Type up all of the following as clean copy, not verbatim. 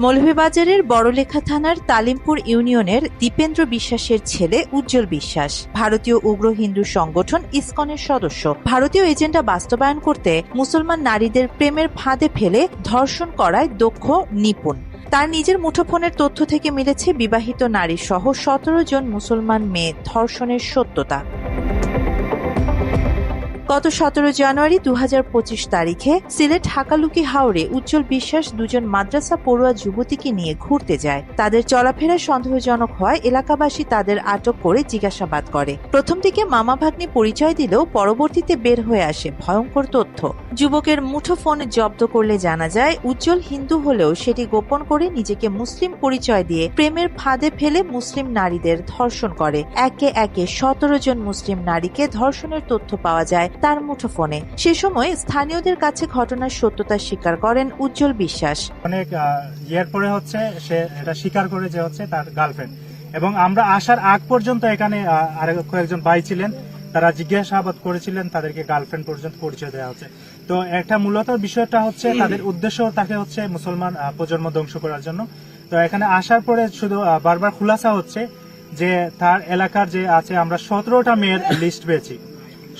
মৌলভীবাজারের বড়লেখা থানার তালিমপুর ইউনিয়নের দীপেন্দ্র বিশ্বাসের ছেলে উজ্জ্বল বিশ্বাস ভারতীয় উগ্র হিন্দু সংগঠন ইসকনের সদস্য। ভারতীয় এজেন্ডা বাস্তবায়ন করতে মুসলমান নারীদের প্রেমের ফাঁদে ফেলে ধর্ষণ করায় দক্ষ নিপুণ। তার নিজের মুঠোফোনের তথ্য থেকে মিলেছে বিবাহিত নারী সহ ১৭ জন মুসলমান মেয়ে ধর্ষণের সত্যতা। গত ১৭ জানুয়ারি ২০২৫ তারিখে সিলেট হাকালুকি হাওরে উজ্জ্বল বিশ্বাস দুজন মাদ্রাসা পড়ুয়া যুবতীকে নিয়ে ঘুরতে যায়। তাদের চলাফেরা সন্দেহজনক হয় এলাকাবাসী তাদের আটক করে জিজ্ঞাসাবাদ করে। প্রথম দিকে মামা ভাগ্নি পরিচয় দিলেও পরবর্তীতে বের হয়ে আসে ভয়ঙ্কর তথ্য। যুবকের মুঠোফোন জব্দ করলে জানা যায় উজ্জ্বল হিন্দু হলেও সেটি গোপন করে নিজেকে মুসলিম পরিচয় দিয়ে প্রেমের ফাঁদে ফেলে মুসলিম নারীদের ধর্ষণ করে। একে একে ১৭ জন মুসলিম নারীকে ধর্ষণের তথ্য পাওয়া যায় তার মুঠোফোনে। সে সময় স্থানীয়দের কাছে ঘটনার সত্যতা স্বীকার করেন উজ্জ্বল বিশ্বাস। অনেক ইয়ের পরে সে এটা স্বীকার করে যে তার গার্লফ্রেন্ড, এবং আমরা আসার আগ পর্যন্ত এখানে আরো কয়েকজন ভাই ছিলেন, তারা জিজ্ঞাসাবাদ করেছিলেন, তাদেরকে গার্লফ্রেন্ড পর্যন্ত পরিচয় দেওয়া হচ্ছে। তো একটা মূলত বিষয়টা তাদের উদ্দেশ্য তাকে মুসলমান প্রজন্ম ধ্বংস করার জন্য। তো এখানে আসার পরে শুধু বারবার খুলাসা হচ্ছে যে তার এলাকার যে আছে, আমরা ১৭টা মেয়ের লিস্ট পেয়েছি,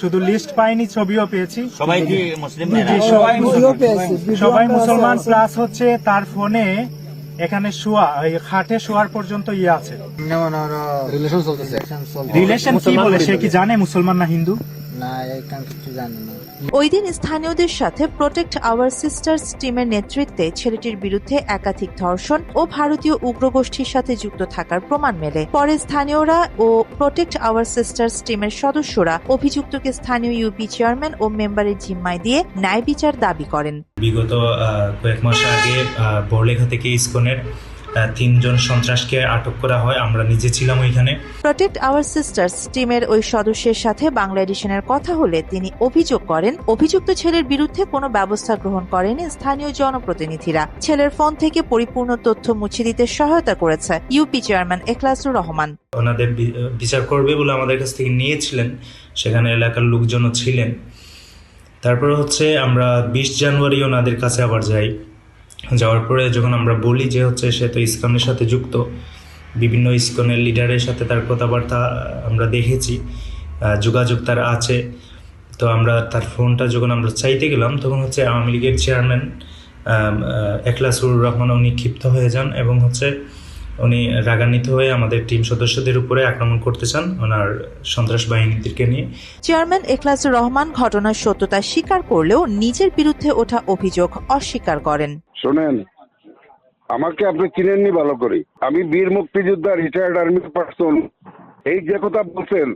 শুধু লিস্ট পাইনি, ছবিও পেয়েছি। সবাই মুসলমান, প্লাস তার ফোনে এখানে শোয়া, খাটে শোয়ার পর্যন্ত আছে। রিলেশন কি বলে, সে কি জানে মুসলমান না হিন্দু? ওই দিন স্থানীয়দের সাথে প্রোটেক্ট আওয়ার সিস্টার্স টিমের নেতৃত্বে ছেলেটির বিরুদ্ধে একাধিক ধর্ষণ ও ভারতীয় উগ্রগোষ্ঠীর সাথে যুক্ত থাকার প্রমাণ মেলে। পরে স্থানীয়রা ও প্রোটেক্ট আওয়ার সিস্টার্স টিমের সদস্যরা অভিযুক্তকে স্থানীয় ইউপি চেয়ারম্যান ও মেম্বারের জিম্মায় দিয়ে ন্যায় বিচার দাবি করেন। বিগত কয়েক মাস আগে বড়লেখা থেকে ইসকনের ৩ জন সন্ত্রাসকে আটক করা হয়, আমরা নিজে ছিলাম ওইখানে। প্রোটেক্ট আওয়ার সিস্টার্স টিমের ওই সদস্যের সাথে বাংলা এডিশনের কথা হলে তিনি অভিযোগ করেন অভিযুক্ত ছেলের বিরুদ্ধে কোনো ব্যবস্থা গ্রহণ করেনি স্থানীয় জনপ্রতিনিধিরা। ছেলের ফোন থেকে পরিপূর্ণ তথ্য মুছে দিতে সহায়তা করেছে ইউপি চেয়ারম্যান এখলাসুর রহমান। ওনাদের বিচার করবে বলে আমাদের কাছ থেকে নিয়েছিলেন, সেখানে এলাকার লোকজনও ছিলেন। তারপরে আমরা ২০ জানুয়ারি ওনাদের কাছে আবার যাই। যাওয়ার পরে যখন আমরা বলি যে সে তো ইসকনের সাথে যুক্ত, বিভিন্ন ইসকনের লিডারের সাথে তার কথাবার্তা আমরা দেখেছি, যোগাযোগ তার আছে। তো আমরা তার ফোনটা যখন আমরা চাইতে গেলাম, তখন আওয়ামী লীগের চেয়ারম্যান এখলাসুর রহমান উনি ক্ষিপ্ত হয়ে যান এবং উনি রাগান্বিত হয়ে আমাদের টিম সদস্যদের উপরে আক্রমণ করতে চান ওনার সন্ত্রাস বাহিনীদেরকে নিয়ে। চেয়ারম্যান এখলাসুর রহমান ঘটনার সত্যতা স্বীকার করলেও নিজের বিরুদ্ধে ওঠা অভিযোগ অস্বীকার করেন। শোনেন, আমাকে আপনি চিনেননি ভালো করে, আমি বীর মুক্তিযোদ্ধা, রিটায়ার্ড আর্মি পার্সন। এই যে কথা বলছেন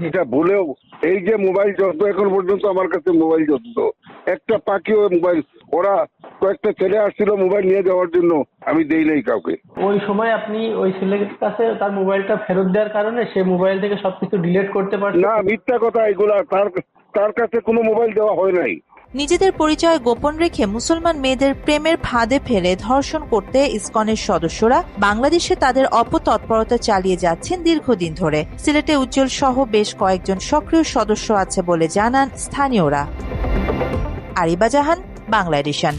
এটা ভুলেও, এই যে মোবাইল যত এখন পর্যন্ত আমার কাছে মোবাইল যত একটা পাখিও মোবাইল, ওরা কয়েকটা ছেলে আসছিল মোবাইল নিয়ে যাওয়ার জন্য, আমি দেই নাই কাউকে। ওই সময় আপনি ওই ছেলের কাছে তার মোবাইলটা ফেরত দেওয়ার কারণে সে মোবাইল থেকে সবকিছু ডিলিট করতে পারছে না, মিথ্যা কথা এগুলা। তার কাছে কোনো মোবাইল দেওয়া হয় নাই। নিজেদের পরিচয় গোপন রেখে মুসলমান মেয়েদের প্রেমের ফাঁদে ফেলে ধর্ষণ করতে ইসকনের সদস্যরা বাংলাদেশে তাদের অপতৎপরতা চালিয়ে যাচ্ছেন দীর্ঘদিন ধরে। সিলেটে উজ্জ্বল সহ বেশ কয়েকজন সক্রিয় সদস্য আছে বলে জানান স্থানীয়রা। আরিবা জাহান, বাংলা এডিশন।